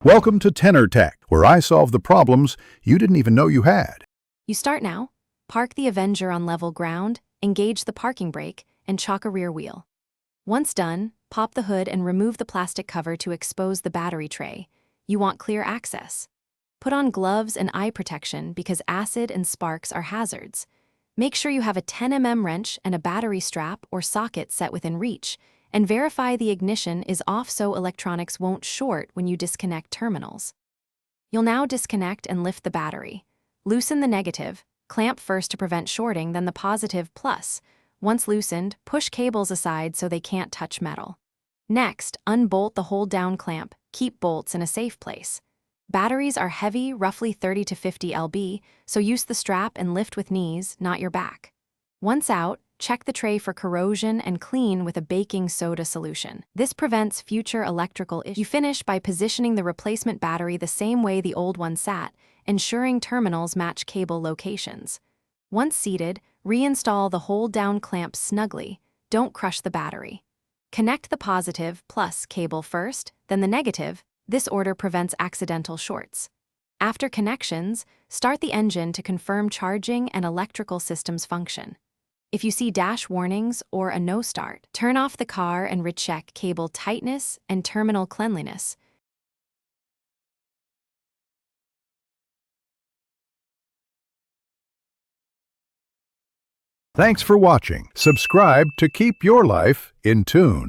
Welcome to Tenor Tech, where I solve the problems you didn't even know you had. You start now, park the Avenger on level ground, engage the parking brake, and chock a rear wheel. Once done, pop the hood and remove the plastic cover to expose the battery tray. You want clear access. Put on gloves and eye protection because acid and sparks are hazards. Make sure you have a 10 mm wrench and a battery strap or socket set within reach, and verify the ignition is off so electronics won't short when you disconnect terminals. You'll now disconnect and lift the battery. Loosen the negative, clamp first to prevent shorting, then the positive plus. Once loosened, push cables aside so they can't touch metal. Next, unbolt the hold-down clamp, keep bolts in a safe place. Batteries are heavy, roughly 30 to 50 lb, so use the strap and lift with knees, not your back. Once out, check the tray for corrosion and clean with a baking soda solution. This prevents future electrical issues. You finish by positioning the replacement battery the same way the old one sat, ensuring terminals match cable locations. Once seated, reinstall the hold-down clamp snugly. Don't crush the battery. Connect the positive plus cable first, then the negative. This order prevents accidental shorts. After connections, start the engine to confirm charging and electrical systems function. If you see dash warnings or a no start, turn off the car and recheck cable tightness and terminal cleanliness. Thanks for watching. Subscribe to keep your life in tune.